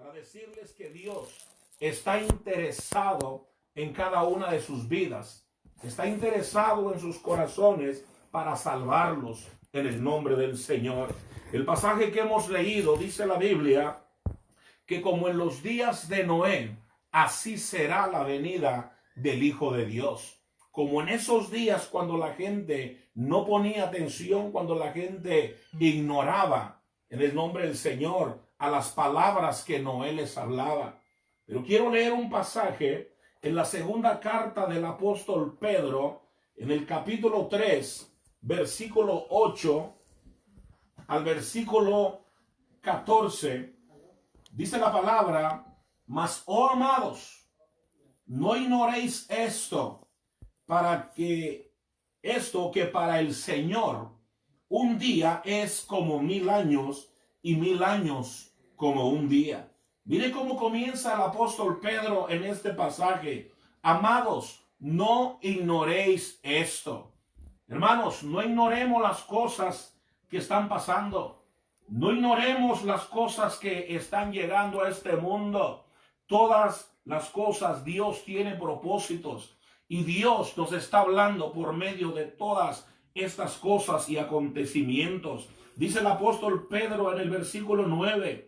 para decirles que Dios está interesado en cada una de sus vidas. Está interesado en sus corazones para salvarlos en el nombre del Señor. El pasaje que hemos leído dice la Biblia que como en los días de Noé, así será la venida del Hijo de Dios. Como en esos días cuando la gente no ponía atención, cuando la gente ignoraba en el nombre del Señor a las palabras que Noé les hablaba. Pero quiero leer un pasaje en la segunda carta del apóstol Pedro, en el capítulo 3, versículo 8 al versículo 14. Dice la palabra: mas, oh amados, no ignoréis esto, que para el Señor un día es como 1000 años y 1000 años como un día. Mire cómo comienza el apóstol Pedro en este pasaje. Amados, no ignoréis esto. Hermanos, no ignoremos las cosas que están pasando. No ignoremos las cosas que están llegando a este mundo. Todas las cosas, Dios tiene propósitos. Y Dios nos está hablando por medio de todas estas cosas y acontecimientos. Dice el apóstol Pedro en el versículo 9.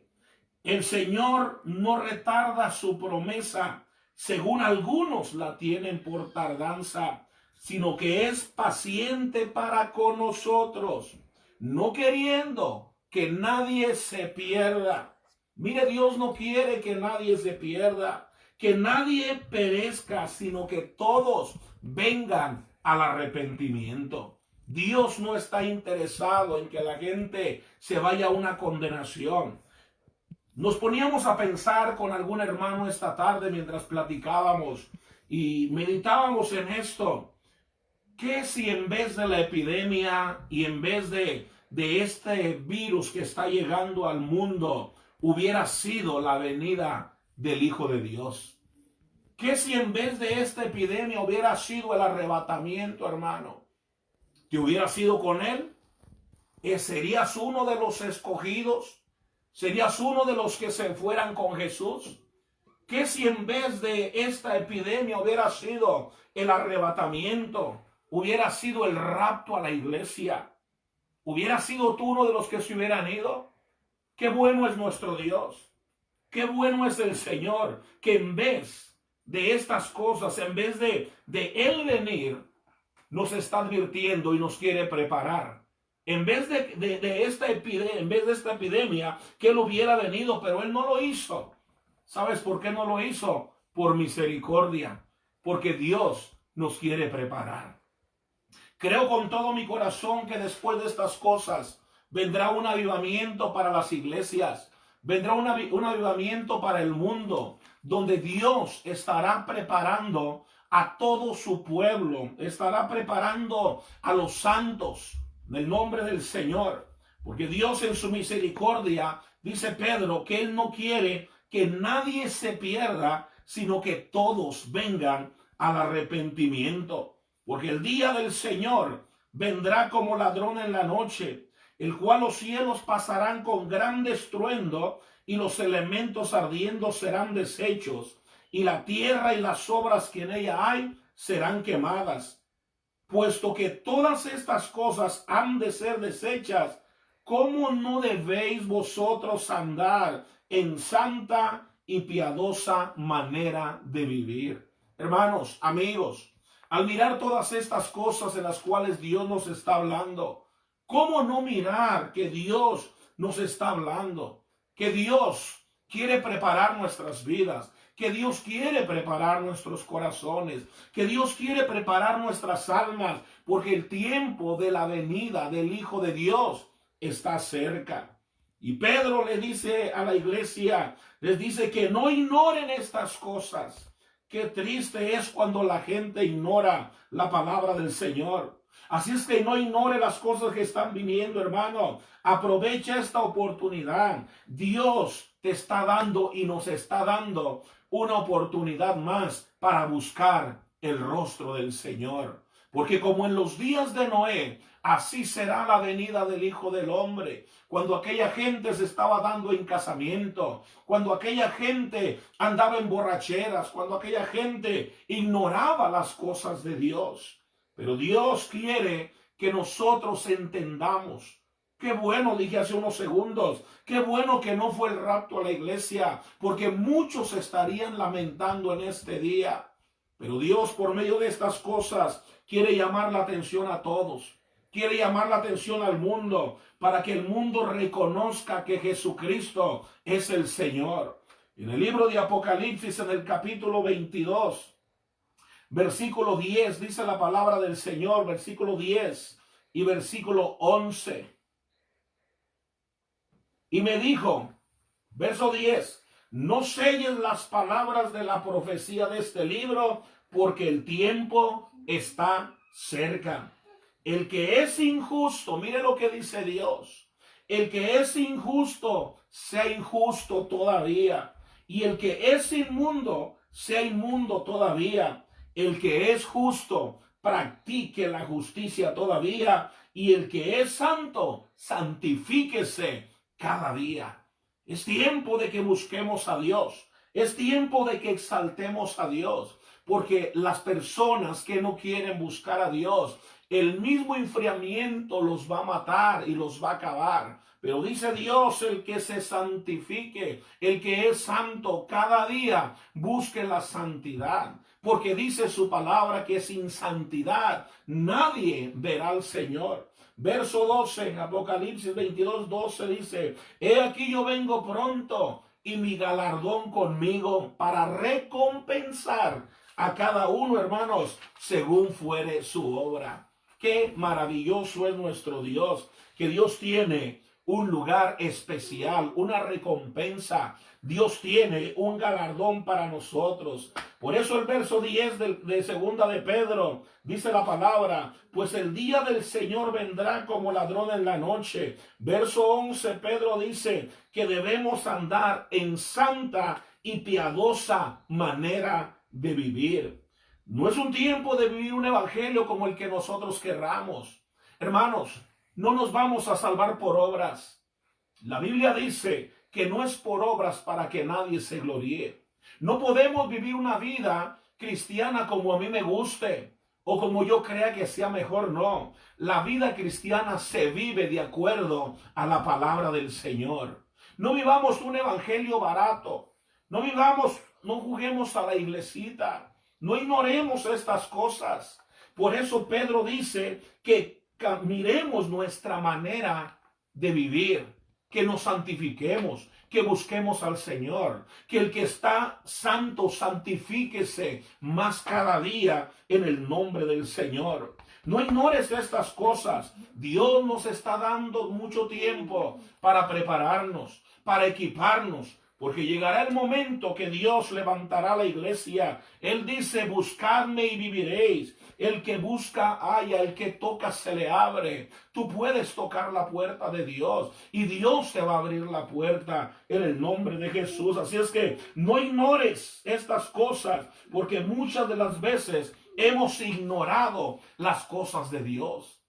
El Señor no retarda su promesa, según algunos la tienen por tardanza, sino que es paciente para con nosotros, no queriendo que nadie se pierda. Mire, Dios no quiere que nadie se pierda, que nadie perezca, sino que todos vengan al arrepentimiento. Dios no está interesado en que la gente se vaya a una condenación. Nos poníamos a pensar con algún hermano esta tarde mientras platicábamos y meditábamos en esto. ¿Qué si en vez de la epidemia y en vez de este virus que está llegando al mundo hubiera sido la venida del Hijo de Dios? ¿Qué si en vez de esta epidemia hubiera sido el arrebatamiento, hermano? ¿Te hubieras ido con Él? ¿Serías uno de los escogidos? ¿Serías uno de los que se fueran con Jesús? ¿Qué si en vez de esta epidemia hubiera sido el arrebatamiento? ¿Hubiera sido el rapto a la iglesia? ¿Hubiera sido tú uno de los que se hubieran ido? Qué bueno es nuestro Dios. Qué bueno es el Señor, que en vez de estas cosas, en vez de Él venir, nos está advirtiendo y nos quiere preparar. En vez de esta epidemia, que Él hubiera venido, pero Él no lo hizo. ¿Sabes por qué no lo hizo? Por misericordia, porque Dios nos quiere preparar. Creo con todo mi corazón que después de estas cosas vendrá un avivamiento para las iglesias, vendrá un avivamiento para el mundo, donde Dios estará preparando a todo su pueblo, estará preparando a los santos en el nombre del Señor, porque Dios en su misericordia, dice Pedro, que Él no quiere que nadie se pierda, sino que todos vengan al arrepentimiento. Porque el día del Señor vendrá como ladrón en la noche, el cual los cielos pasarán con gran estruendo y los elementos ardiendo serán deshechos, y la tierra y las obras que en ella hay serán quemadas. Puesto que todas estas cosas han de ser deshechas, ¿cómo no debéis vosotros andar en santa y piadosa manera de vivir? Hermanos, amigos, al mirar todas estas cosas en las cuales Dios nos está hablando, ¿cómo no mirar que Dios nos está hablando? Que Dios quiere preparar nuestras vidas, que Dios quiere preparar nuestros corazones, que Dios quiere preparar nuestras almas, porque el tiempo de la venida del Hijo de Dios está cerca. Y Pedro le dice a la iglesia, les dice que no ignoren estas cosas. Qué triste es cuando la gente ignora la palabra del Señor. Así es que no ignore las cosas que están viniendo, hermano. Aprovecha esta oportunidad. Dios te está dando y nos está dando una oportunidad más para buscar el rostro del Señor. Porque como en los días de Noé, así será la venida del Hijo del Hombre. Cuando aquella gente se estaba dando en casamiento, cuando aquella gente andaba en borracheras, cuando aquella gente ignoraba las cosas de Dios. Pero Dios quiere que nosotros entendamos. Qué bueno, dije hace unos segundos, qué bueno que no fue el rapto a la iglesia, porque muchos estarían lamentando en este día. Pero Dios, por medio de estas cosas, quiere llamar la atención a todos. Quiere llamar la atención al mundo para que el mundo reconozca que Jesucristo es el Señor. En el libro de Apocalipsis, en el capítulo 22, versículo 10, dice la palabra del Señor, versículo 10 y versículo 11. Y me dijo, verso 10, no selles las palabras de la profecía de este libro, porque el tiempo está cerca. El que es injusto, mire lo que dice Dios, el que es injusto, sea injusto todavía. Y el que es inmundo, sea inmundo todavía. El que es justo, practique la justicia todavía. Y el que es santo, santifíquese cada día. Es tiempo de que busquemos a Dios. Es tiempo de que exaltemos a Dios. Porque las personas que no quieren buscar a Dios, el mismo enfriamiento los va a matar y los va a acabar. Pero dice Dios, el que se santifique, el que es santo, cada día busque la santidad. Porque dice su palabra que sin santidad nadie verá al Señor. Verso 12, Apocalipsis 22, 12 dice, he aquí yo vengo pronto y mi galardón conmigo para recompensar a cada uno, hermanos, según fuere su obra. Qué maravilloso es nuestro Dios, que Dios tiene un lugar especial, una recompensa. Dios tiene un galardón para nosotros. Por eso el verso 10 de segunda de Pedro dice la palabra, pues el día del Señor vendrá como ladrón en la noche. Verso 11, Pedro dice que debemos andar en santa y piadosa manera de vivir. No es un tiempo de vivir un evangelio como el que nosotros querramos. Hermanos, no nos vamos a salvar por obras. La Biblia dice que no es por obras para que nadie se gloríe. No podemos vivir una vida cristiana como a mí me guste o como yo crea que sea mejor, no. La vida cristiana se vive de acuerdo a la palabra del Señor. No vivamos un evangelio barato. No juguemos a la iglesita. No ignoremos estas cosas. Por eso Pedro dice que miremos nuestra manera de vivir, que nos santifiquemos, que busquemos al Señor, que el que está santo santifíquese más cada día en el nombre del Señor. No ignores estas cosas. Dios nos está dando mucho tiempo para prepararnos, para equiparnos, porque llegará el momento que Dios levantará la iglesia. Él dice, buscadme y viviréis. El que busca halla, el que toca se le abre. Tú puedes tocar la puerta de Dios y Dios te va a abrir la puerta en el nombre de Jesús. Así es que no ignores estas cosas, porque muchas de las veces hemos ignorado las cosas de Dios.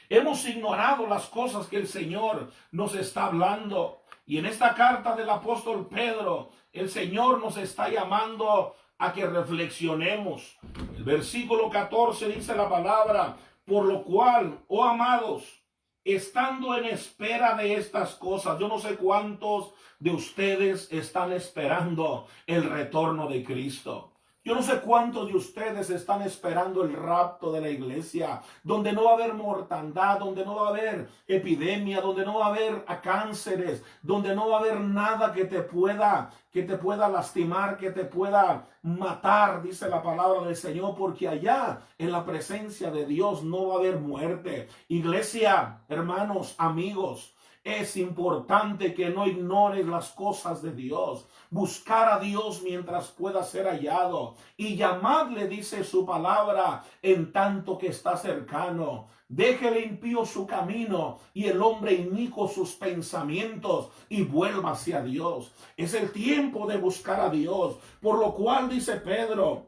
Hemos ignorado las cosas que el Señor nos está hablando. Y en esta carta del apóstol Pedro, el Señor nos está llamando a que reflexionemos. El versículo 14 dice la palabra, por lo cual, oh amados, estando en espera de estas cosas, yo no sé cuántos de ustedes están esperando el retorno de Cristo. Yo no sé cuántos de ustedes están esperando el rapto de la iglesia, donde no va a haber mortandad, donde no va a haber epidemia, donde no va a haber cánceres, donde no va a haber nada que te pueda lastimar, que te pueda matar, dice la palabra del Señor, porque allá en la presencia de Dios no va a haber muerte. Iglesia, hermanos, amigos, es importante que no ignores las cosas de Dios. Buscar a Dios mientras pueda ser hallado. Y llamadle, dice su palabra, en tanto que está cercano. Deje el impío su camino y el hombre inicuo sus pensamientos y vuelva hacia Dios. Es el tiempo de buscar a Dios. Por lo cual, dice Pedro,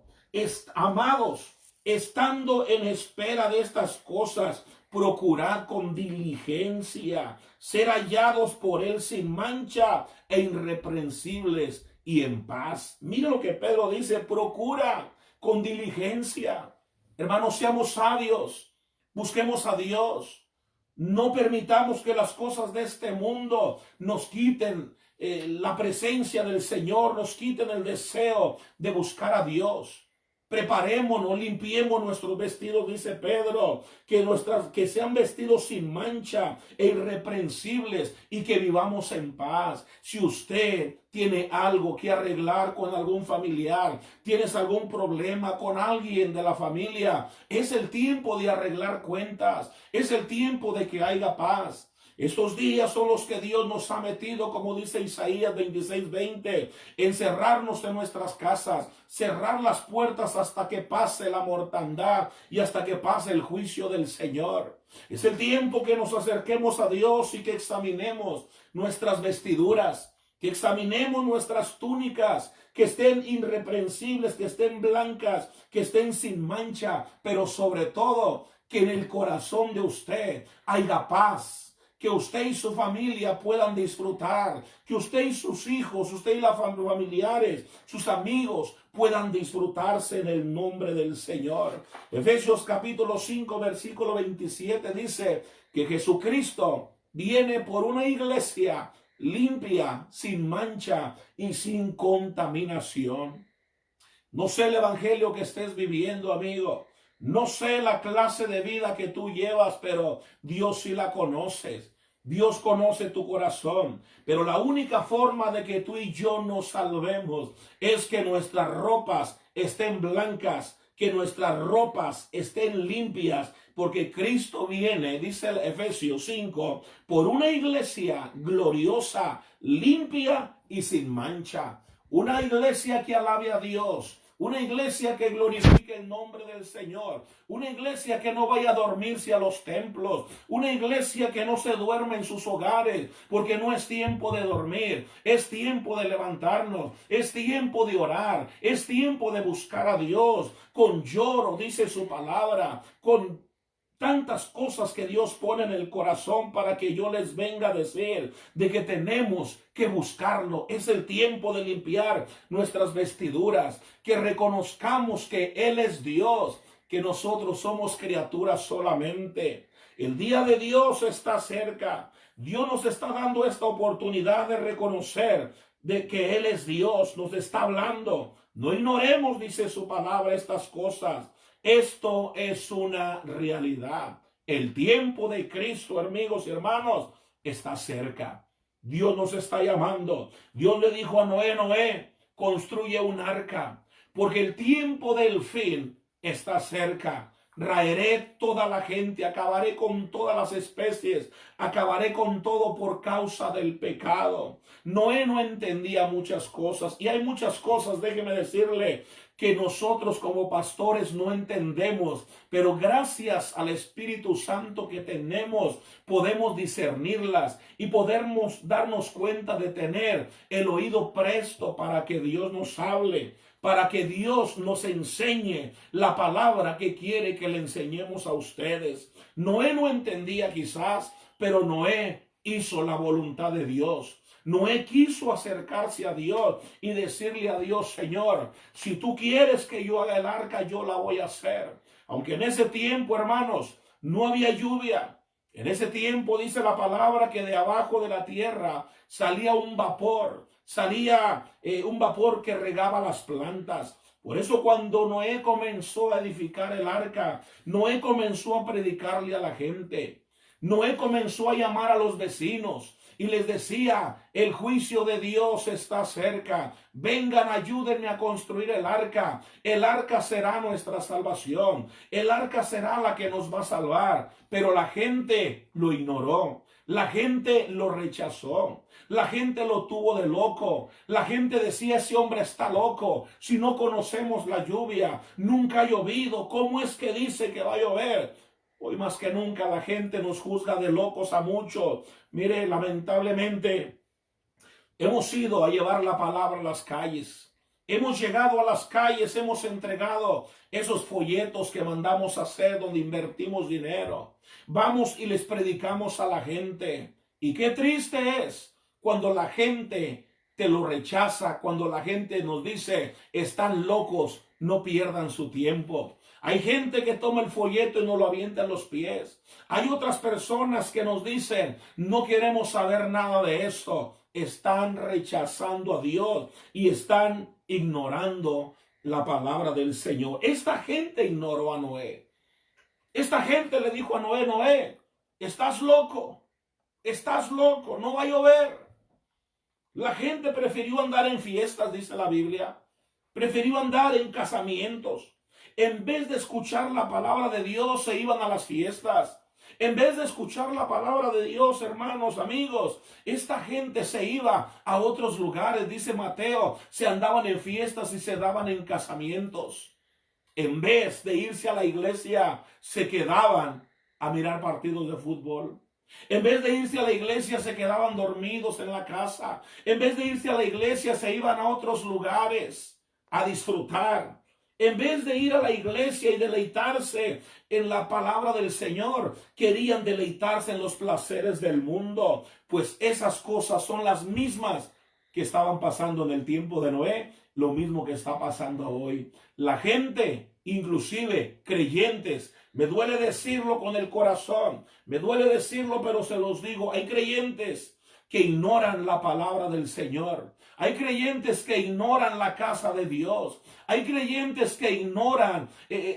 amados, estando en espera de estas cosas, procurad con diligencia ser hallados por él sin mancha e irreprensibles y en paz. Mira lo que Pedro dice, procura con diligencia. Hermanos, seamos sabios, busquemos a Dios. No permitamos que las cosas de este mundo nos quiten la presencia del Señor, nos quiten el deseo de buscar a Dios. Preparémonos, limpiemos nuestros vestidos, dice Pedro, que sean vestidos sin mancha e irreprensibles y que vivamos en paz. Si usted tiene algo que arreglar con algún familiar, tienes algún problema con alguien de la familia, es el tiempo de arreglar cuentas, es el tiempo de que haya paz. Estos días son los que Dios nos ha metido, como dice Isaías 26:20, encerrarnos en nuestras casas, cerrar las puertas hasta que pase la mortandad y hasta que pase el juicio del Señor. Es el tiempo que nos acerquemos a Dios y que examinemos nuestras vestiduras, que examinemos nuestras túnicas, que estén irreprensibles, que estén blancas, que estén sin mancha, pero sobre todo que en el corazón de usted haya paz. Que usted y su familia puedan disfrutar, que usted y sus hijos, usted y los familiares, sus amigos puedan disfrutarse en el nombre del Señor. Efesios capítulo 5 versículo 27 dice que Jesucristo viene por una iglesia limpia, sin mancha y sin contaminación. No sé el evangelio que estés viviendo, amigo. No sé la clase de vida que tú llevas, pero Dios sí la conoces. Dios conoce tu corazón. Pero la única forma de que tú y yo nos salvemos es que nuestras ropas estén blancas, que nuestras ropas estén limpias, porque Cristo viene, dice el Efesios 5, por una iglesia gloriosa, limpia y sin mancha. Una iglesia que alabe a Dios. Una iglesia que glorifique el nombre del Señor. Una iglesia que no vaya a dormirse a los templos. Una iglesia que no se duerme en sus hogares. Porque no es tiempo de dormir. Es tiempo de levantarnos. Es tiempo de orar. Es tiempo de buscar a Dios. Con lloro, dice su palabra. Con tantas cosas que Dios pone en el corazón para que yo les venga a decir de que tenemos que buscarlo. Es el tiempo de limpiar nuestras vestiduras, que reconozcamos que Él es Dios, que nosotros somos criaturas solamente. El día de Dios está cerca. Dios nos está dando esta oportunidad de reconocer de que Él es Dios. Nos está hablando. No ignoremos, dice su palabra, estas cosas. Esto es una realidad. El tiempo de Cristo, amigos y hermanos, está cerca. Dios nos está llamando. Dios le dijo a Noé, Noé, construye un arca, porque el tiempo del fin está cerca. Raeré toda la gente, acabaré con todas las especies, acabaré con todo por causa del pecado. Noé no entendía muchas cosas, y hay muchas cosas, déjeme decirle, que nosotros como pastores no entendemos, pero gracias al Espíritu Santo que tenemos, podemos discernirlas y podemos darnos cuenta de tener el oído presto para que Dios nos hable, para que Dios nos enseñe la palabra que quiere que le enseñemos a ustedes. Noé no entendía quizás, pero Noé hizo la voluntad de Dios. Noé quiso acercarse a Dios y decirle a Dios, Señor, si tú quieres que yo haga el arca, yo la voy a hacer. Aunque en ese tiempo, hermanos, no había lluvia. En ese tiempo dice la palabra que de abajo de la tierra salía un vapor. Salía un vapor que regaba las plantas. Por eso cuando Noé comenzó a edificar el arca, Noé comenzó a predicarle a la gente. Noé comenzó a llamar a los vecinos y les decía, el juicio de Dios está cerca. Vengan, ayúdenme a construir el arca. El arca será nuestra salvación. El arca será la que nos va a salvar. Pero la gente lo ignoró. La gente lo rechazó. La gente lo tuvo de loco. La gente decía, ese hombre está loco. Si no conocemos la lluvia, nunca ha llovido. ¿Cómo es que dice que va a llover? Hoy más que nunca la gente nos juzga de locos a muchos. Mire, lamentablemente hemos ido a llevar la palabra a las calles. Hemos llegado a las calles, hemos entregado esos folletos que mandamos a hacer donde invertimos dinero. Vamos y les predicamos a la gente. Y qué triste es cuando la gente te lo rechaza, cuando la gente nos dice, están locos, no pierdan su tiempo. Hay gente que toma el folleto y nos lo avienta en los pies. Hay otras personas que nos dicen, no queremos saber nada de esto. Están rechazando a Dios y están ignorando la palabra del Señor. Esta gente ignoró a Noé. Esta gente le dijo a Noé, Noé, estás loco, no va a llover. La gente prefirió andar en fiestas, dice la Biblia. Prefirió andar en casamientos. En vez de escuchar la palabra de Dios, se iban a las fiestas. En vez de escuchar la palabra de Dios, hermanos, amigos, esta gente se iba a otros lugares, dice Mateo, se andaban en fiestas y se daban en casamientos. En vez de irse a la iglesia, se quedaban a mirar partidos de fútbol. En vez de irse a la iglesia, se quedaban dormidos en la casa. En vez de irse a la iglesia, se iban a otros lugares a disfrutar. En vez de ir a la iglesia y deleitarse en la palabra del Señor, querían deleitarse en los placeres del mundo. Pues esas cosas son las mismas que estaban pasando en el tiempo de Noé, lo mismo que está pasando hoy. La gente, inclusive creyentes, me duele decirlo con el corazón, me duele decirlo, pero se los digo, hay creyentes que ignoran la palabra del Señor. Hay creyentes que ignoran la casa de Dios. Hay creyentes que ignoran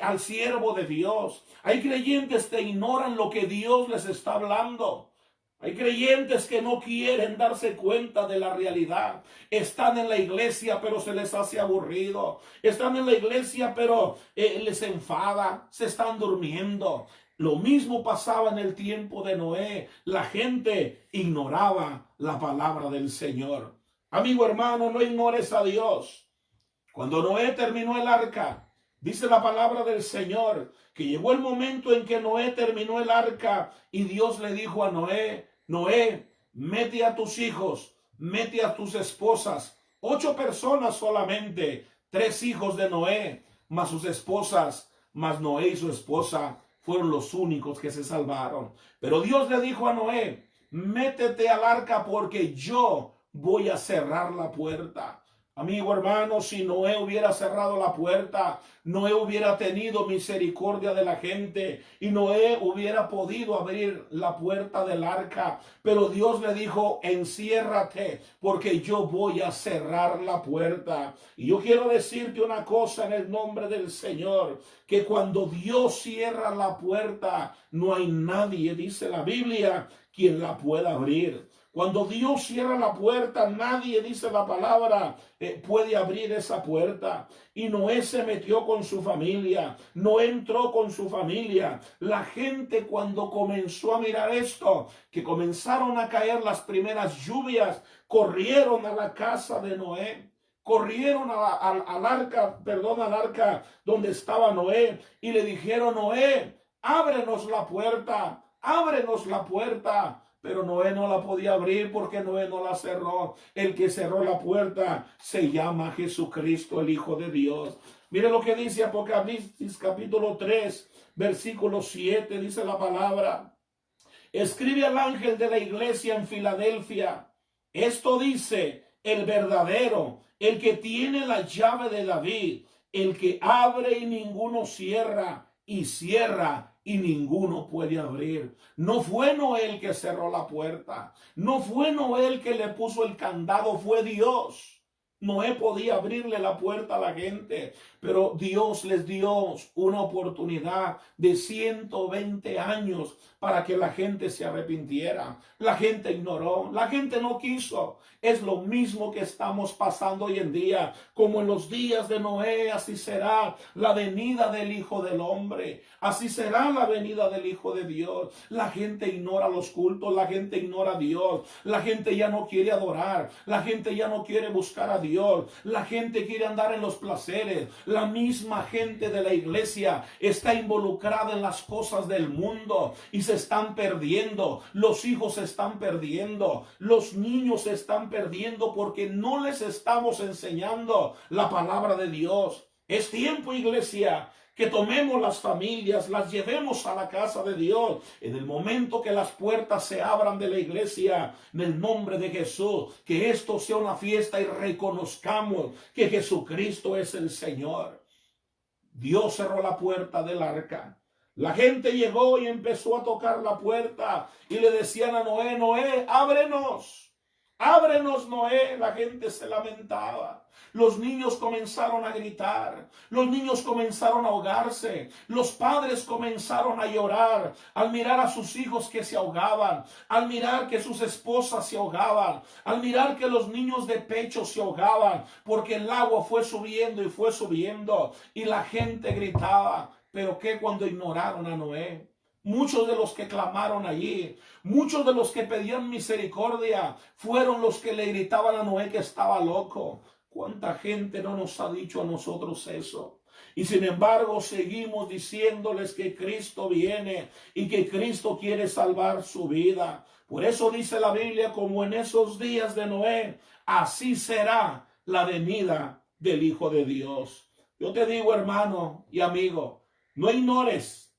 al siervo de Dios. Hay creyentes que ignoran lo que Dios les está hablando. Hay creyentes que no quieren darse cuenta de la realidad. Están en la iglesia, pero se les hace aburrido. Están en la iglesia, pero les enfada. Se están durmiendo. Lo mismo pasaba en el tiempo de Noé. La gente ignoraba la palabra del Señor. Amigo hermano, no ignores a Dios. Cuando Noé terminó el arca, dice la palabra del Señor, que llegó el momento en que Noé terminó el arca y Dios le dijo a Noé, Noé, mete a tus hijos, mete a tus esposas, 8 personas solamente, 3 hijos de Noé, más sus esposas, más Noé y su esposa fueron los únicos que se salvaron. Pero Dios le dijo a Noé, métete al arca porque yo voy a cerrar la puerta. Amigo hermano, si Noé hubiera cerrado la puerta, Noé hubiera tenido misericordia de la gente y Noé hubiera podido abrir la puerta del arca. Pero Dios le dijo, enciérrate porque yo voy a cerrar la puerta. Y yo quiero decirte una cosa en el nombre del Señor, que cuando Dios cierra la puerta, no hay nadie, dice la Biblia, quien la pueda abrir. Cuando Dios cierra la puerta, nadie, dice la palabra, puede abrir esa puerta. Y Noé se metió con su familia, Noé entró con su familia. La gente cuando comenzó a mirar esto, que comenzaron a caer las primeras lluvias, corrieron a la casa de Noé. Corrieron al arca donde estaba Noé y le dijeron, Noé, ábrenos la puerta, ábrenos la puerta. Pero Noé no la podía abrir porque Noé no la cerró. El que cerró la puerta se llama Jesucristo, el Hijo de Dios. Mire lo que dice Apocalipsis capítulo 3, versículo 7, dice la palabra. Escribe al ángel de la iglesia en Filadelfia. Esto dice el verdadero, el que tiene la llave de David, el que abre y ninguno cierra, y cierra y ninguno puede abrir. No fue Noé el que cerró la puerta. No fue Noé el que le puso el candado, fue Dios. Noé podía abrirle la puerta a la gente, pero Dios les dio una oportunidad de 120 años para que la gente se arrepintiera. La gente ignoró, la gente no quiso. Es lo mismo que estamos pasando hoy en día. Como en los días de Noé, así será la venida del Hijo del Hombre. Así será la venida del Hijo de Dios. La gente ignora los cultos, la gente ignora a Dios. La gente ya no quiere adorar, la gente ya no quiere buscar a Dios. Dios. La gente quiere andar en los placeres. La misma gente de la iglesia está involucrada en las cosas del mundo y se están perdiendo. Los hijos se están perdiendo. Los niños se están perdiendo porque no les estamos enseñando la palabra de Dios. Es tiempo, iglesia, que tomemos las familias, las llevemos a la casa de Dios. En el momento que las puertas se abran de la iglesia, en el nombre de Jesús, que esto sea una fiesta y reconozcamos que Jesucristo es el Señor. Dios cerró la puerta del arca. La gente llegó y empezó a tocar la puerta y le decían a Noé: Noé, ábrenos. Ábrenos, Noé. La gente se lamentaba. Los niños comenzaron a gritar. Los niños comenzaron a ahogarse. Los padres comenzaron a llorar al mirar a sus hijos que se ahogaban, al mirar que sus esposas se ahogaban, al mirar que los niños de pecho se ahogaban, porque el agua fue subiendo y fue subiendo y la gente gritaba. Pero ¿qué cuando ignoraron a Noé? Muchos de los que clamaron allí, muchos de los que pedían misericordia, fueron los que le gritaban a Noé que estaba loco. ¿Cuánta gente no nos ha dicho a nosotros eso? Y sin embargo seguimos diciéndoles que Cristo viene y que Cristo quiere salvar su vida. Por eso dice la Biblia: como en esos días de Noé, así será la venida del Hijo de Dios. Yo te digo, hermano y amigo, no ignores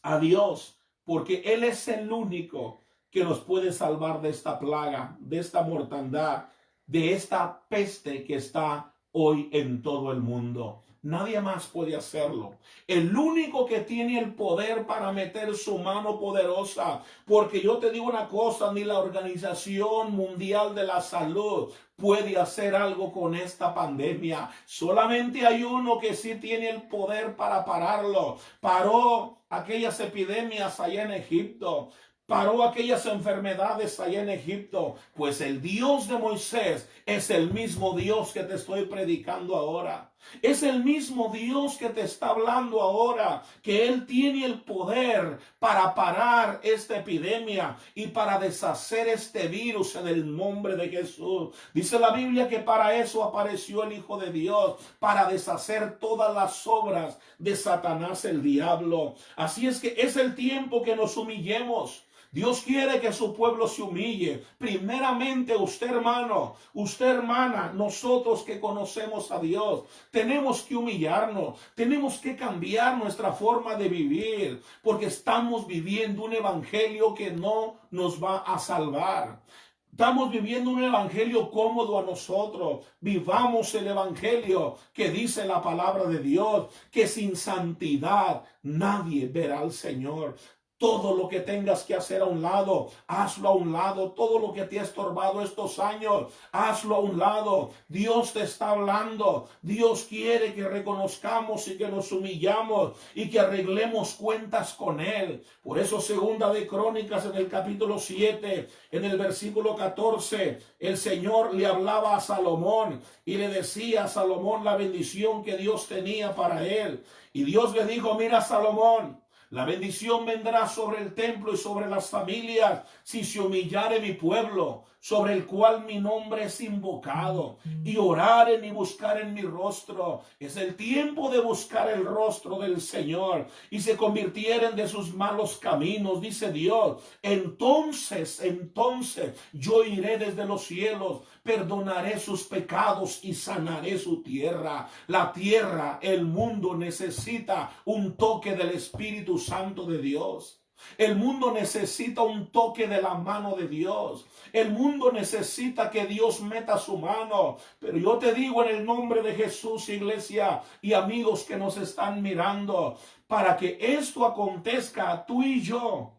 a Dios, porque Él es el único que nos puede salvar de esta plaga, de esta mortandad, de esta peste que está hoy en todo el mundo. Nadie más puede hacerlo. El único que tiene el poder para meter su mano poderosa, porque yo te digo una cosa, ni la Organización Mundial de la Salud puede hacer algo con esta pandemia. Solamente hay uno que sí tiene el poder para pararlo. Paró aquellas epidemias allá en Egipto. Paró aquellas enfermedades allá en Egipto. Pues el Dios de Moisés es el mismo Dios que te estoy predicando ahora. Es el mismo Dios que te está hablando ahora, que Él tiene el poder para parar esta epidemia y para deshacer este virus en el nombre de Jesús. Dice la Biblia que para eso apareció el Hijo de Dios, para deshacer todas las obras de Satanás el diablo. Así es que es el tiempo que nos humillemos. Dios quiere que su pueblo se humille. Primeramente usted, hermano, usted, hermana, nosotros que conocemos a Dios, tenemos que humillarnos, tenemos que cambiar nuestra forma de vivir, porque estamos viviendo un evangelio que no nos va a salvar. Estamos viviendo un evangelio cómodo a nosotros. Vivamos el evangelio que dice la palabra de Dios, que sin santidad nadie verá al Señor. Todo lo que tengas que hacer a un lado, hazlo a un lado. Todo lo que te ha estorbado estos años, hazlo a un lado. Dios te está hablando. Dios quiere que reconozcamos y que nos humillamos y que arreglemos cuentas con Él. Por eso, segunda de Crónicas, en el capítulo 7, en el versículo 14, el Señor le hablaba a Salomón y le decía a Salomón la bendición que Dios tenía para él. Y Dios le dijo: mira, Salomón, la bendición vendrá sobre el templo y sobre las familias si se humillare mi pueblo, sobre el cual mi nombre es invocado, y oraren y buscaren mi rostro. Es el tiempo de buscar el rostro del Señor y se convirtieren de sus malos caminos, dice Dios. Entonces yo iré desde los cielos, perdonaré sus pecados y sanaré su tierra. La tierra, el mundo necesita un toque del Espíritu Santo de Dios. El mundo necesita un toque de la mano de Dios. El mundo necesita que Dios meta su mano. Pero yo te digo en el nombre de Jesús, iglesia y amigos que nos están mirando, para que esto acontezca, tú y yo,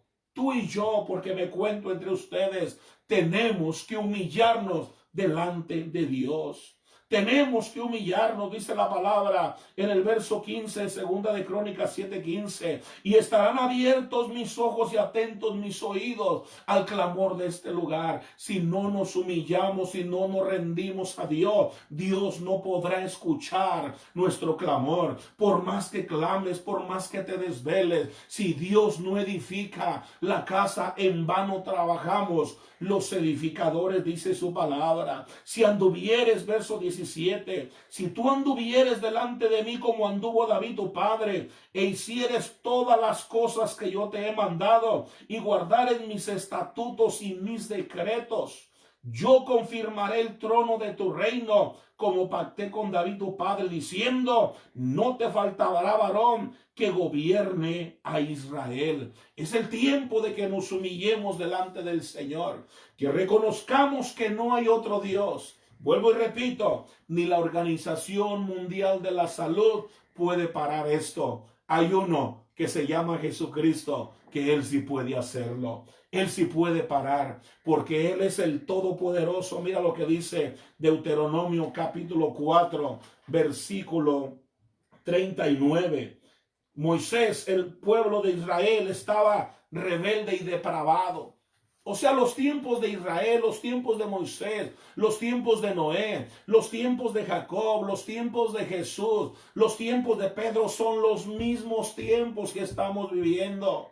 porque me cuento entre ustedes, tenemos que humillarnos delante de Dios. Tenemos que humillarnos, dice la palabra en el verso 15, segunda de Crónicas 7:15. Y estarán abiertos mis ojos y atentos mis oídos al clamor de este lugar. Si no nos humillamos, si no nos rendimos a Dios, Dios no podrá escuchar nuestro clamor. Por más que clames, por más que te desveles, si Dios no edifica la casa, en vano trabajamos los edificadores, dice su palabra. Si anduvieres, verso 16, 17, si tú anduvieres delante de mí como anduvo David tu padre, e hicieres todas las cosas que yo te he mandado, y guardares mis estatutos y mis decretos, yo confirmaré el trono de tu reino, como pacté con David tu padre, diciendo, no te faltará varón que gobierne a Israel. Es el tiempo de que nos humillemos delante del Señor, que reconozcamos que no hay otro Dios. Vuelvo y repito, ni la Organización Mundial de la Salud puede parar esto. Hay uno que se llama Jesucristo, que Él sí puede hacerlo. Él sí puede parar, porque Él es el Todopoderoso. Mira lo que dice Deuteronomio capítulo 4, versículo 39. Moisés, el pueblo de Israel, estaba rebelde y depravado. O sea, los tiempos de Israel, los tiempos de Moisés, los tiempos de Noé, los tiempos de Jacob, los tiempos de Jesús, los tiempos de Pedro son los mismos tiempos que estamos viviendo.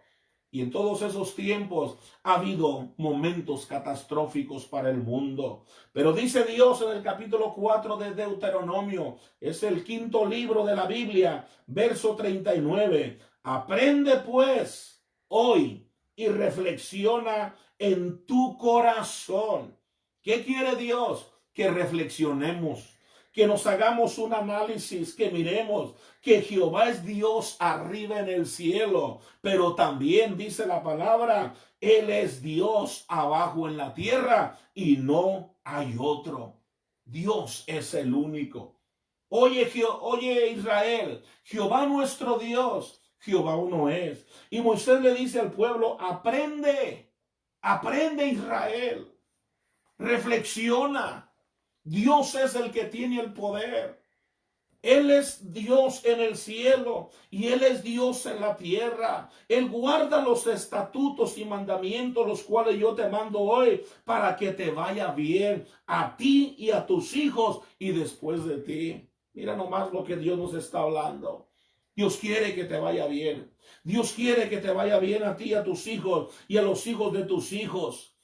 Y en todos esos tiempos ha habido momentos catastróficos para el mundo. Pero dice Dios en el capítulo 4 de Deuteronomio, es el quinto libro de la Biblia, verso 39. Aprende pues hoy y reflexiona en tu corazón. ¿Qué quiere Dios? Que reflexionemos, que nos hagamos un análisis, que miremos que Jehová es Dios arriba en el cielo, pero también dice la palabra, Él es Dios abajo en la tierra y no hay otro. Dios es el único. Oye Israel, Jehová nuestro Dios, Jehová uno es. Y Moisés le dice al pueblo, aprende Israel, reflexiona. Dios es el que tiene el poder. Él es Dios en el cielo y Él es Dios en la tierra. Él guarda los estatutos y mandamientos, los cuales yo te mando hoy, para que te vaya bien a ti y a tus hijos y después de ti. Mira nomás lo que Dios nos está hablando. Dios quiere que te vaya bien. Dios quiere que te vaya bien a ti, a tus hijos y a los hijos de tus hijos.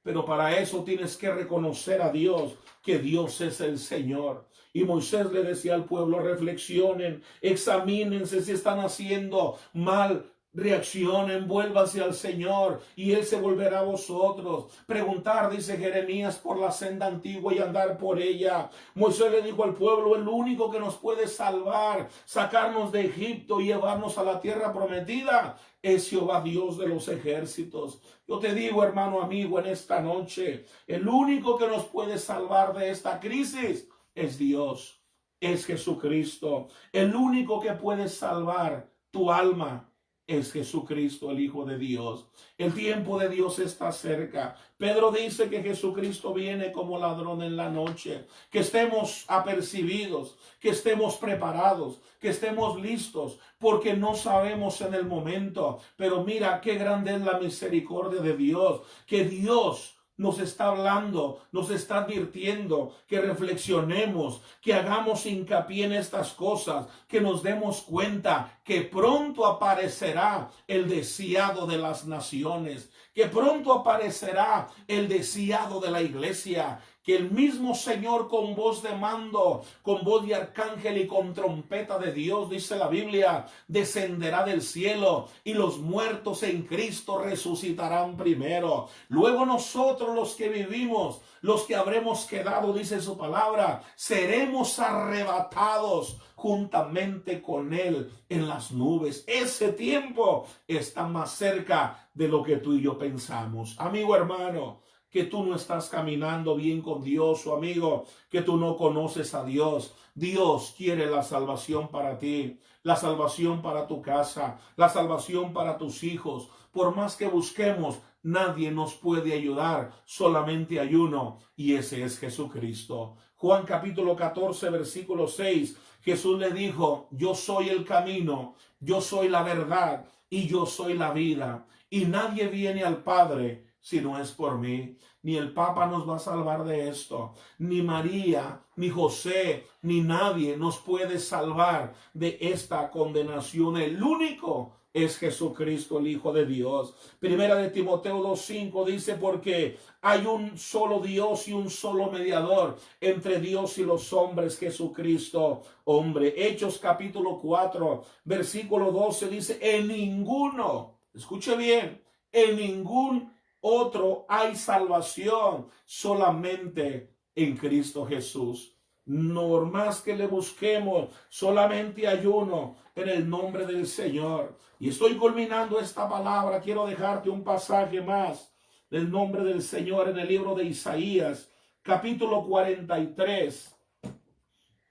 Pero para eso tienes que reconocer a Dios, que Dios es el Señor. Y Moisés le decía al pueblo, reflexionen, examínense si están haciendo mal, reaccionen, vuélvanse al Señor y Él se volverá a vosotros. Preguntar, dice Jeremías, por la senda antigua y andar por ella. Moisés le dijo al pueblo, el único que nos puede salvar, sacarnos de Egipto y llevarnos a la tierra prometida, es Jehová Dios de los ejércitos. Yo te digo, hermano amigo, en esta noche, el único que nos puede salvar de esta crisis es Dios, es Jesucristo. El único que puede salvar tu alma es Jesucristo, el Hijo de Dios. El tiempo de Dios está cerca. Pedro dice que Jesucristo viene como ladrón en la noche. Que estemos apercibidos, que estemos preparados, que estemos listos, porque no sabemos en el momento. Pero mira qué grande es la misericordia de Dios, que Dios nos está hablando, nos está advirtiendo que reflexionemos, que hagamos hincapié en estas cosas, que nos demos cuenta que pronto aparecerá el deseado de las naciones, que pronto aparecerá el deseado de la iglesia, que el mismo Señor con voz de mando, con voz de arcángel y con trompeta de Dios, dice la Biblia, descenderá del cielo y los muertos en Cristo resucitarán primero. Luego nosotros los que vivimos, los que habremos quedado, dice su palabra, seremos arrebatados juntamente con Él en las nubes. Ese tiempo está más cerca de lo que tú y yo pensamos. Amigo hermano, que tú no estás caminando bien con Dios, o amigo, que tú no conoces a Dios. Dios quiere la salvación para ti, la salvación para tu casa, la salvación para tus hijos. Por más que busquemos, nadie nos puede ayudar, solamente hay uno, y ese es Jesucristo. Juan capítulo 14, versículo 6, Jesús le dijo, yo soy el camino, yo soy la verdad, y yo soy la vida, y nadie viene al Padre si no es por mí. Ni el Papa nos va a salvar de esto, ni María, ni José, ni nadie nos puede salvar de esta condenación. El único es Jesucristo, el Hijo de Dios. Primera de Timoteo 2:5 dice, porque hay un solo Dios y un solo mediador entre Dios y los hombres, Jesucristo, hombre. Hechos capítulo 4, versículo 12 dice, en ninguno, escuche bien, en ningún otro hay salvación, solamente en Cristo Jesús. No más que le busquemos, solamente hay uno, en el nombre del Señor. Y estoy culminando esta palabra. Quiero dejarte un pasaje más del nombre del Señor en el libro de Isaías, capítulo 43,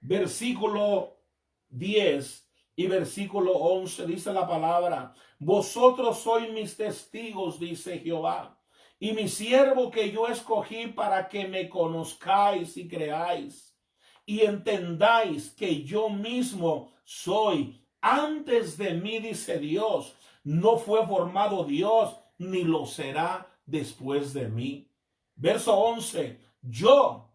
versículo 10 y versículo 11. Dice la palabra: vosotros sois mis testigos, dice Jehová, y mi siervo que yo escogí para que me conozcáis y creáis y entendáis que yo mismo soy. Antes de mí, dice Dios, no fue formado Dios, ni lo será después de mí. Verso 11, yo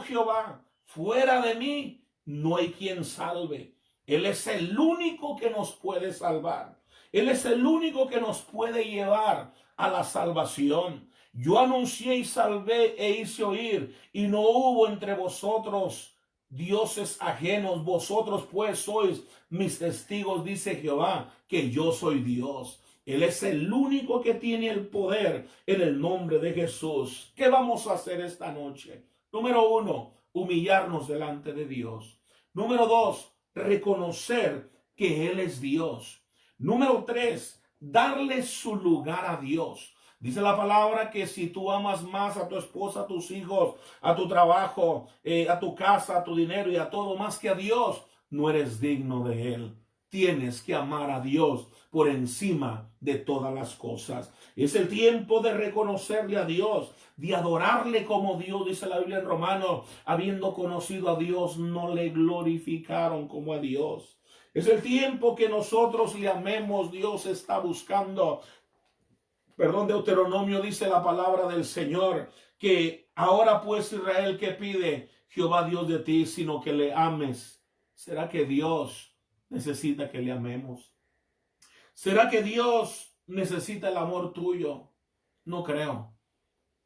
Jehová, fuera de mí no hay quien salve. Él es el único que nos puede salvar. Él es el único que nos puede llevar a la salvación. Yo anuncié y salvé e hice oír, y no hubo entre vosotros dioses ajenos. Vosotros pues sois mis testigos, dice Jehová, que yo soy Dios. Él es el único que tiene el poder, en el nombre de Jesús. ¿Qué vamos a hacer esta noche? Número 1, humillarnos delante de Dios. Número 2, reconocer que Él es Dios. Número 3, darle su lugar a Dios. Dice la palabra que si tú amas más a tu esposa, a tus hijos, a tu trabajo, a tu casa, a tu dinero y a todo más que a Dios, no eres digno de Él. Tienes que amar a Dios por encima de todas las cosas. Es el tiempo de reconocerle a Dios, de adorarle como Dios. Dice la Biblia en Romanos, habiendo conocido a Dios, no le glorificaron como a Dios. Es el tiempo que nosotros le amemos. Dios está buscando. Deuteronomio dice la palabra del Señor, que ahora pues Israel, ¿qué pide Jehová Dios de ti? Sino que le ames. ¿Será que Dios necesita que le amemos? ¿Será que Dios necesita el amor tuyo? No creo.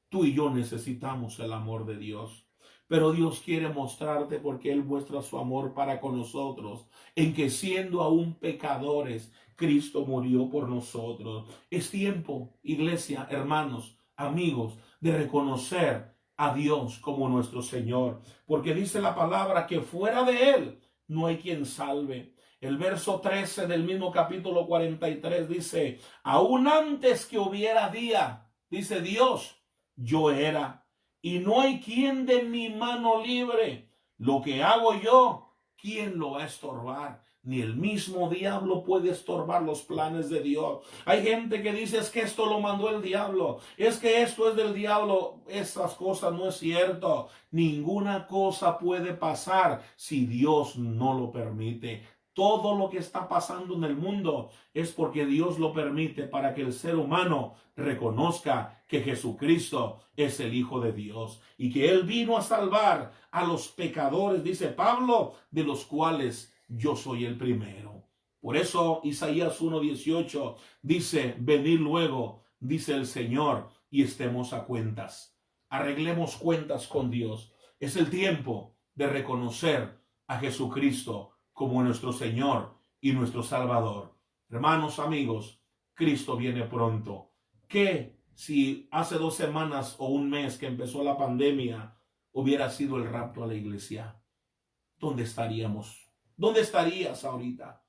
Tú y yo necesitamos el amor de Dios. Pero Dios quiere mostrarte, porque Él muestra su amor para con nosotros, en que siendo aún pecadores, Cristo murió por nosotros. Es tiempo, iglesia, hermanos, amigos, de reconocer a Dios como nuestro Señor, porque dice la palabra que fuera de Él no hay quien salve. El verso 13 del mismo capítulo 43 dice, aún antes que hubiera día, dice Dios, yo era, y no hay quien de mi mano libre. Lo que hago yo, ¿quién lo va a estorbar? Ni el mismo diablo puede estorbar los planes de Dios. Hay gente que dice, es que esto lo mandó el diablo, es que esto es del diablo. Esas cosas no es cierto. Ninguna cosa puede pasar si Dios no lo permite. Todo lo que está pasando en el mundo es porque Dios lo permite, para que el ser humano reconozca que Jesucristo es el Hijo de Dios y que Él vino a salvar a los pecadores, dice Pablo, de los cuales yo soy el primero. Por eso Isaías 1:18 dice, venid luego, dice el Señor, y estemos a cuentas. Arreglemos cuentas con Dios. Es el tiempo de reconocer a Jesucristo como nuestro Señor y nuestro Salvador. Hermanos, amigos, Cristo viene pronto. ¿Qué si hace 2 semanas o un mes que empezó la pandemia hubiera sido el rapto a la iglesia? ¿Dónde estaríamos? ¿Dónde estarías ahorita?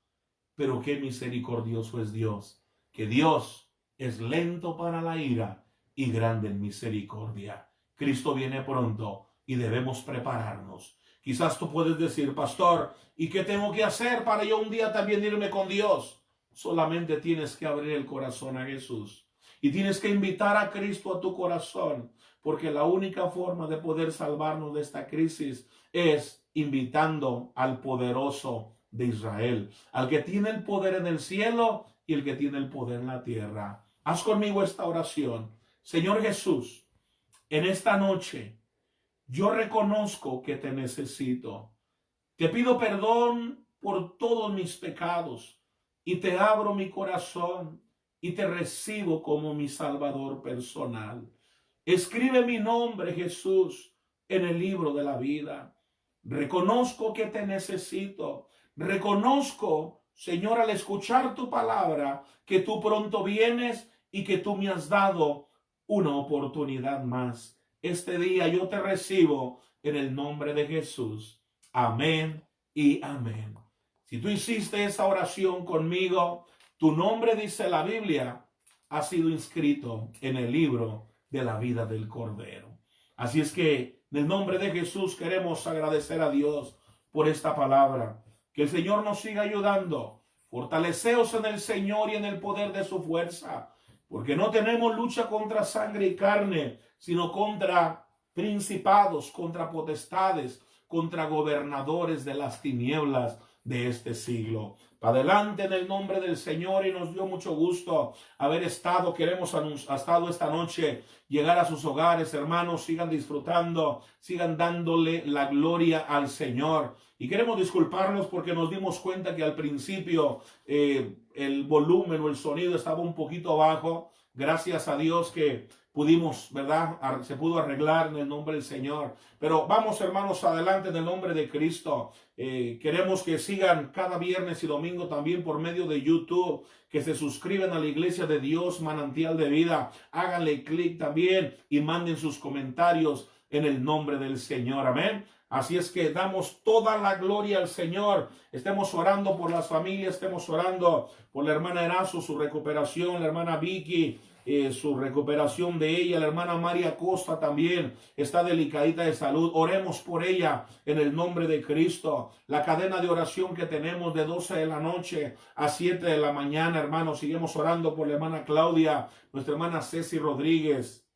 Pero qué misericordioso es Dios, que Dios es lento para la ira y grande en misericordia. Cristo viene pronto y debemos prepararnos. Quizás tú puedes decir, pastor, ¿y qué tengo que hacer para yo un día también irme con Dios? Solamente tienes que abrir el corazón a Jesús y tienes que invitar a Cristo a tu corazón, porque la única forma de poder salvarnos de esta crisis es invitando al poderoso de Israel, al que tiene el poder en el cielo y el que tiene el poder en la tierra. Haz conmigo esta oración. Señor Jesús, en esta noche yo reconozco que te necesito. Te pido perdón por todos mis pecados. y te abro mi corazón y te recibo como mi Salvador personal. Escribe mi nombre, Jesús, en el libro de la vida. Reconozco que te necesito. Reconozco, Señor, al escuchar tu palabra, que tú pronto vienes y que tú me has dado una oportunidad más. Este día yo te recibo en el nombre de Jesús. Amén y amén. Si tú hiciste esa oración conmigo, tu nombre, dice la Biblia, ha sido inscrito en el libro de la vida del Cordero. Así es que en el nombre de Jesús queremos agradecer a Dios por esta palabra. Que el Señor nos siga ayudando. Fortaleceos en el Señor y en el poder de su fuerza, porque no tenemos lucha contra sangre y carne, sino contra principados, contra potestades, contra gobernadores de las tinieblas de este siglo. Para adelante en el nombre del Señor, y nos dio mucho gusto haber estado. Queremos esta noche llegar a sus hogares. Hermanos, sigan disfrutando, sigan dándole la gloria al Señor. Y queremos disculparnos porque nos dimos cuenta que al principio el volumen o el sonido estaba un poquito bajo. Gracias a Dios que pudimos, ¿verdad? Se pudo arreglar en el nombre del Señor. Pero vamos, hermanos, adelante en el nombre de Cristo. Queremos que sigan cada viernes y domingo también por medio de YouTube, que se suscriban a la Iglesia de Dios, Manantial de Vida. Háganle clic también y manden sus comentarios en el nombre del Señor. Amén. Así es que damos toda la gloria al Señor. Estemos orando por las familias, estemos orando por la hermana Erazo, su recuperación, la hermana Vicky, su recuperación de ella, la hermana María Costa también está delicadita de salud. Oremos por ella en el nombre de Cristo. La cadena de oración que tenemos de 12 de la noche a 7 de la mañana, hermanos, seguimos orando por la hermana Claudia, nuestra hermana Ceci Rodríguez,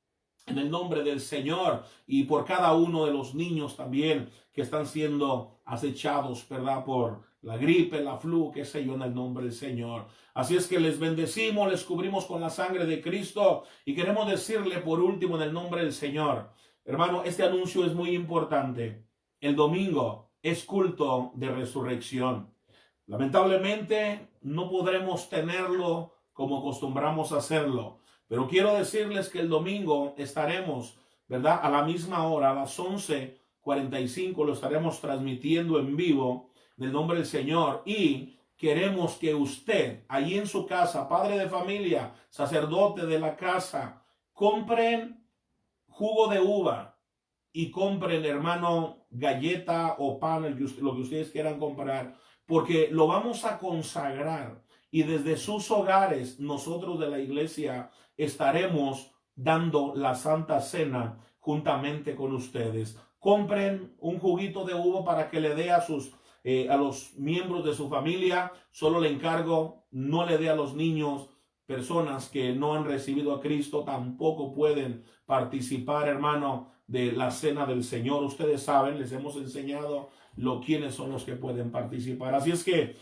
en el nombre del Señor, y por cada uno de los niños también que están siendo acechados, ¿verdad? Por la gripe, la flu, qué sé yo, en el nombre del Señor. Así es que les bendecimos, les cubrimos con la sangre de Cristo, y queremos decirle por último en el nombre del Señor, hermano, este anuncio es muy importante. El domingo es culto de resurrección. Lamentablemente no podremos tenerlo como acostumbramos a hacerlo. Pero quiero decirles que el domingo estaremos, ¿verdad? A la misma hora, a las 11:45, lo estaremos transmitiendo en vivo en el nombre del Señor. Y queremos que usted, allí en su casa, padre de familia, sacerdote de la casa, compren jugo de uva y compren, hermano, galleta o pan, lo que ustedes quieran comprar, porque lo vamos a consagrar. Y desde sus hogares, nosotros de la iglesia estaremos dando la Santa Cena juntamente con ustedes. Compren un juguito de uva para que le dé a los miembros de su familia. Solo le encargo, no le dé a los niños. Personas que no han recibido a Cristo tampoco pueden participar, hermano, de la cena del Señor. Ustedes saben, les hemos enseñado quiénes son los que pueden participar. Así es que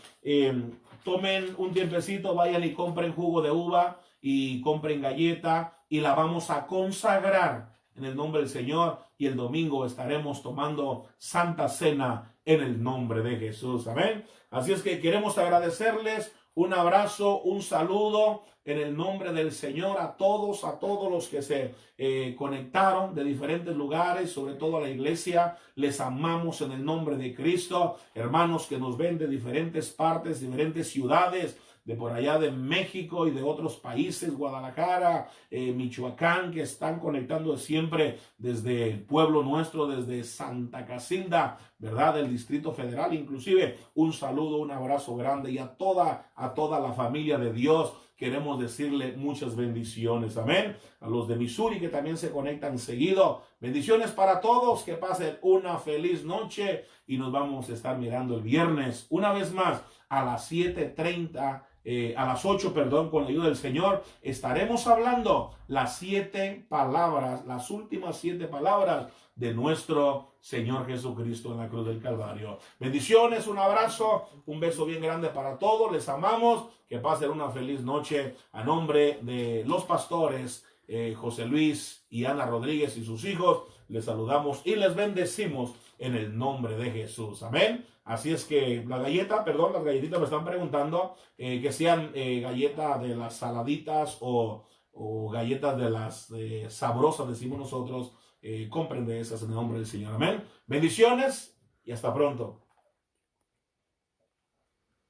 tomen un tiempecito, vayan y compren jugo de uva y compren galleta, y la vamos a consagrar en el nombre del Señor, y el domingo estaremos tomando Santa Cena en el nombre de Jesús. Amén. Así es que queremos agradecerles. Un abrazo, un saludo en el nombre del Señor a todos los que se conectaron de diferentes lugares, sobre todo a la iglesia. Les amamos en el nombre de Cristo. Hermanos que nos ven de diferentes partes, diferentes ciudades, de por allá de México y de otros países, Guadalajara, Michoacán, que están conectando siempre desde el pueblo nuestro, desde Santa Casilda, ¿verdad? Del Distrito Federal, inclusive. Un saludo, un abrazo grande, y a toda la familia de Dios queremos decirle muchas bendiciones. Amén. A los de Missouri que también se conectan seguido. Bendiciones para todos. Que pasen una feliz noche, y nos vamos a estar mirando el viernes una vez más a las 7:30. A las 8, con la ayuda del Señor, estaremos hablando las 7 palabras, las últimas 7 palabras de nuestro Señor Jesucristo en la cruz del Calvario. Bendiciones, un abrazo, un beso bien grande para todos, les amamos, que pasen una feliz noche a nombre de los pastores José Luis y Ana Rodríguez y sus hijos. Les saludamos y les bendecimos en el nombre de Jesús. Amén. Así es que las galletitas me están preguntando que sean galletas de las saladitas o galletas de las sabrosas, decimos nosotros. Compren de esas en el nombre del Señor. Amén. Bendiciones y hasta pronto.